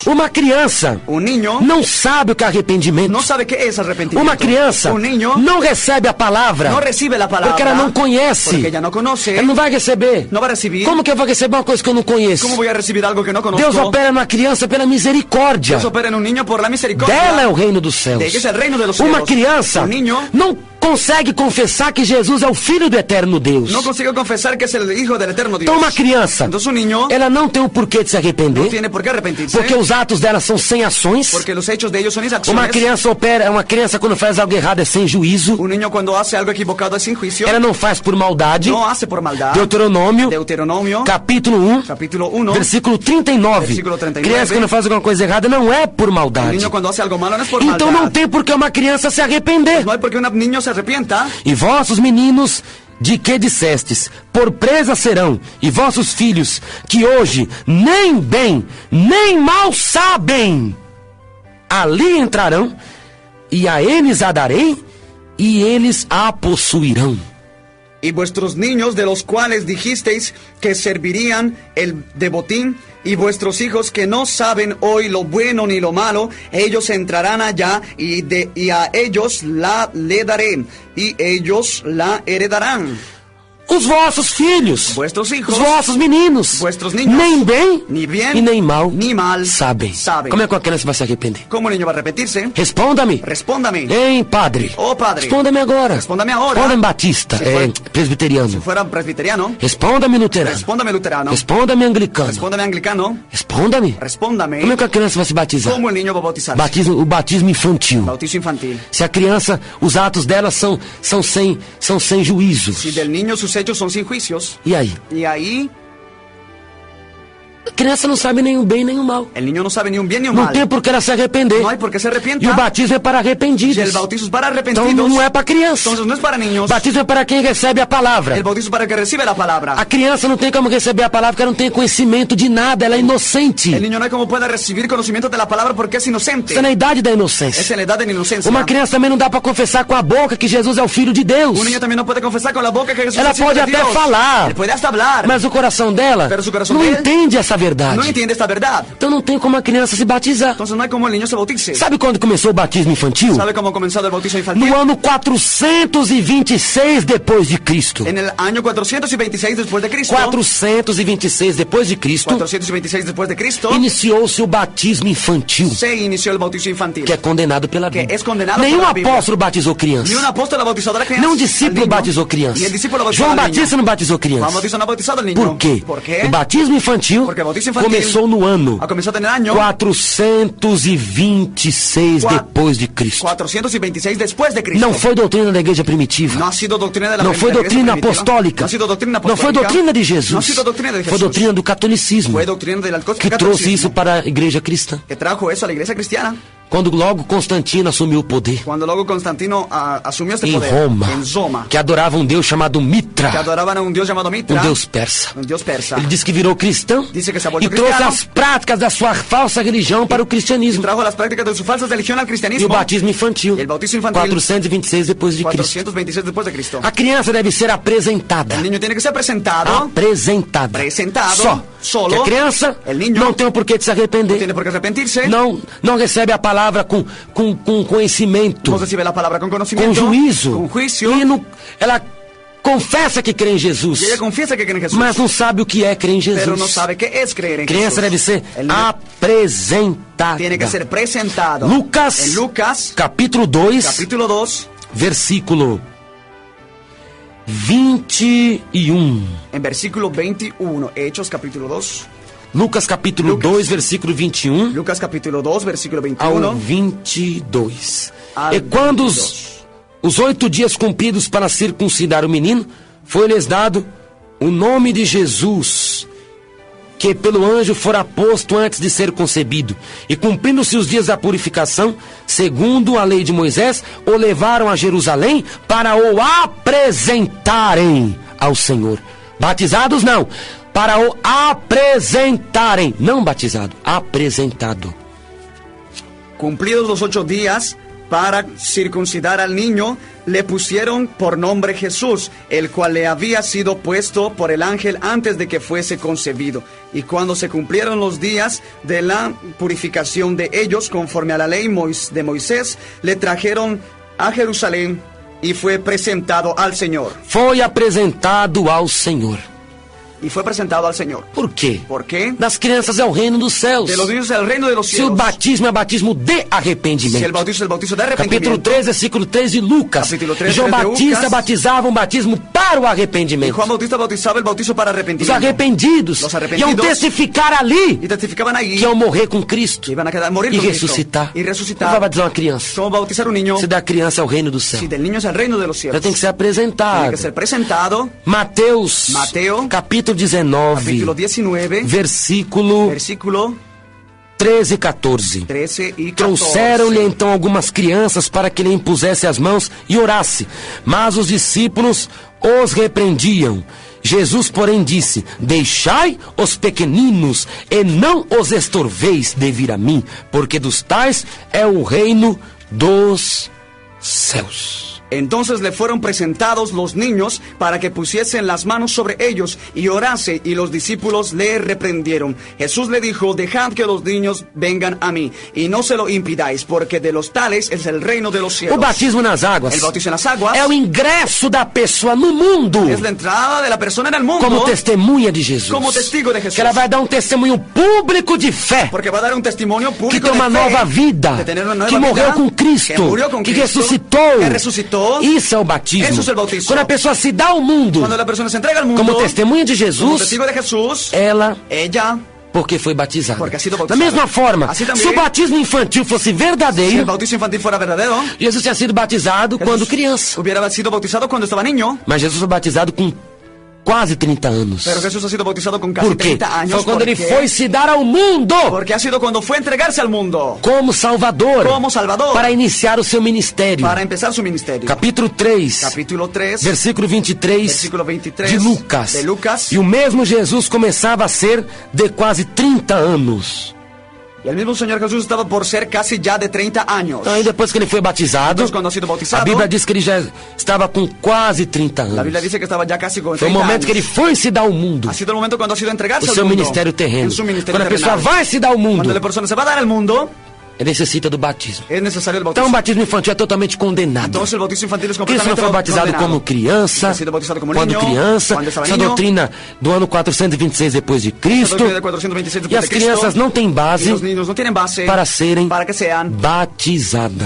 Uma criança não sabe o que é arrependimento. Uma criança não recebe a palavra porque ela não conhece. Ela não vai receber. Como que eu vou receber uma coisa que eu não conheço? Deus opera numa criança pela misericórdia. Dela é o reino dos céus. Uma criança não consegue confessar que Jesus é o Filho do Eterno Deus. Não consegue confessar que é o Hijo del Eterno Deus. Então uma criança, ela não tem o porquê de se arrepender, porque os atos dela são sem ações. Uma criança uma criança quando faz algo errado é sem juízo. Quando faz algo equivocado é sem juízo. Ela não faz por maldade. Deuteronômio, capítulo 1, versículo 39. Criança quando faz alguma coisa errada não é por maldade. Então não tem por que uma criança se arrepender. E vossos meninos, de que dissestes, por presa serão, e vossos filhos, que hoje nem bem, nem mal sabem, ali entrarão, e a eles a darei, e eles a possuirão. Y vuestros niños, de los cuales dijisteis que servirían el de botín, y vuestros hijos que no saben hoy lo bueno ni lo malo, ellos entrarán allá, y a ellos le daré, y ellos la heredarán. Os vossos filhos, vuestros hijos, os vossos meninos, vuestros niños, nem bem, bien, e nem mal, sabem. Como é que a criança vai se arrepender? Como o niño vai arrepentir-se? Responda-me. Hein, padre? Padre. Responda-me agora. Responda-me agora. Responda-me batista, presbiteriano. Se for presbiteriano. Responda-me luterano. Responda-me luterano. Responda-me anglicano. Responda-me anglicano. Responda-me. Como é que a criança vai se batizar? Como o niño vai bautizar-se? O batismo infantil. Batismo infantil. Se a criança, os atos dela são sem juízo. Se del niño sus hechos são sem juízo. E aí? A criança não sabe nem o bem nem o mal. O niño não sabe nem o bem nem o mal. Não tem por que ela se arrepender. Não há por que se arrependa. E o batismo é para arrependidos. E o batismo para arrependidos. Então não é para criança. Então não é para niños. O batismo é para quem recebe a palavra. O batismo para quem recebe a palavra. A criança não tem como receber a palavra porque ela não tem conhecimento de nada, ela é inocente. O niño não é como pode receber conhecimento da palavra porque é inocente. Isso é na idade da inocência. Essa é a idade da inocência. Uma criança também não dá para confessar com a boca que Jesus é o Filho de Deus. Um niño também não pode confessar com a boca que Jesus é o Filho de Deus. Ela pode até falar. Ele pode até falar. Mas o coração dela não entende essa verdade. Não entende essa verdade. Então não tem como a criança se batizar. Então não é como o niño se bautize. Sabe quando começou o batismo infantil? Sabe como começou o batismo infantil? No ano 426 depois de Cristo. En el año 426 después de Cristo. 426 depois de Cristo. 426 después de Cristo. Iniciou-se o batismo infantil. Se iniciou o batismo infantil. Que é condenado pela Bíblia. Que é condenado Nenhum pela Bíblia. apóstolo batizou criança. Nenhum apóstolo bautizou a criança. Nenhum discípulo batizou criança. João Batista não batizou criança. João Batista não batizou o niño. Por quê? O batismo infantil começou no ano 426 depois de Cristo. 426 depois de Cristo. Não foi doutrina da igreja primitiva. Não foi doutrina apostólica. Não foi doutrina de Jesus. Foi doutrina do catolicismo. Que trouxe isso para a igreja cristã. Que trajo isso à igreja cristiana. Quando logo Constantino assumiu o poder. Quando logo Constantino assumiu este poder. Em Roma. Que adorava um deus chamado Mitra. Que adorava um deus chamado Mitra. Um deus persa. Um deus persa. Ele disse que virou cristão. E trouxe as práticas da sua falsa religião para o cristianismo. Trajo as práticas de sua falsa religião ao cristianismo. E o batismo infantil. 426 depois de Cristo. 426 depois de Cristo. A criança deve ser apresentada. O niño tem que ser apresentado. Só. Solo. Que a criança não tem o porquê de se arrepender. Não tem por que arrepentir-se. Não recebe a palavra com conhecimento. Não recebe a palavra com conhecimento. Com juízo. Com juízo. Ela confessa que crê em Jesus. Ela confessa que crê em Jesus. Mas não sabe o que é crer em Jesus. Mas não sabe o que é crer em Jesus. Criança deve ser apresentada. Tem que ser apresentado. Lucas. Em Lucas. Capítulo 2. Capítulo 2. Versículo 21. Em versículo 21. Hechos capítulo 2. Lucas capítulo 2, versículo 21. Lucas capítulo 2, versículo 21. Ao 22. E quando os 8 dias cumpridos para circuncidar o menino, foi-lhes dado o nome de Jesus, que pelo anjo fora posto antes de ser concebido. E cumprindo-se os dias da purificação, segundo a lei de Moisés, o levaram a Jerusalém para o apresentarem ao Senhor. Batizados não, para o apresentarem, não batizado, apresentado. Cumpridos os 8 dias para circuncidar al niño, le pusieron por nombre Jesús, el cual le había sido puesto por el ángel antes de que fuese concebido. Y cuando se cumplieron los días de la purificación de ellos, conforme a la ley de Moisés, le trajeron a Jerusalén y fue presentado al Señor. Foi apresentado ao Senhor. Y fue presentado al Señor. Por quê? ¿Por qué? Das crianças é o reino dos céus. De los niños é o reino de los cielos. Se o batismo é batismo de arrependimento. Se el bautismo é o bautismo de arrependimento. Capítulo 3, versículo 3 de Lucas. Capítulo 3, João Batista batizava um batismo para o arrependimento. Y Juan Bautista bautizaba el bautizo para arrepentimiento. Os arrependidos iam testificar ali y testificaban allí que iam morrer com Cristo iban a morir e con ressuscitar. Cristo, y resucitar. Como vai batizar uma criança? Como bautizar un niño? Se da criança é o reino do céu. Si del niño es el reino de los cielos. Já tem que ser apresentado. Tiene que ser presentado. Mateus, capítulo 19. Capítulo 19, versículo 13 e 14. Trouxeram-lhe então algumas crianças para que lhe impusesse as mãos e orasse, mas os discípulos os repreendiam. Jesus, porém, disse: deixai os pequeninos e não os estorveis de vir a mim, porque dos tais é o reino dos céus. Entonces le fueron presentados los niños para que pusiesen las manos sobre ellos y orase, y los discípulos le reprendieron. Jesús le dijo: dejad que los niños vengan a mí y no se lo impidáis, porque de los tales es el reino de los cielos. O batismo nas águas. El bautismo en las aguas é o ingresso da pessoa no mundo. Es la entrada de la persona en el mundo. Como testemunha de Jesus. Como testigo de Jesús. Que ela vai dar um testemunho público de fé. Porque vai dar um testemunho público que tem uma nova vida. Que morreu com Cristo. Que ressuscitou. Isso é o batismo. Quando a pessoa se dá ao mundo, como testemunha de Jesus, ela porque foi batizada. Da mesma forma, se o batismo infantil fosse verdadeiro, Jesus tinha sido batizado quando criança. Mas Jesus foi batizado com quase 30 anos. Pero Jesús ha sido bautizado con casi 30 años. Foi quando ele foi se dar ao mundo. Porque ha sido cuando fue a entregarse al mundo. Como Salvador. Como Salvador. Para iniciar o seu ministério. Para empezar su ministerio. Capítulo 3. Capítulo 3. Versículo 23. Versículo 23. De Lucas. De Lucas. E o mesmo Jesus começava a ser de quase 30 anos. Y el mismo Señor Jesús estaba por ser casi ya de 30 años. Então, depois que ele foi batizado, a Bíblia diz que ele já estava com quase 30 anos. La Biblia dice que estaba ya casi con 30 foi o momento que ele foi se dar ao mundo. Ha sido el momento cuando ha sido entregarse o seu ministério terreno. Quando a pessoa vai se dar ao mundo, cuando la persona se va a dar al mundo, necessita do batismo. É necessário o batismo. Então o batismo infantil é totalmente condenado. Então o batismo infantil é completamente Cristo não foi batizado como criança, quando criança. Essa doutrina do ano 426 depois de Cristo. E as crianças não têm base para serem batizadas.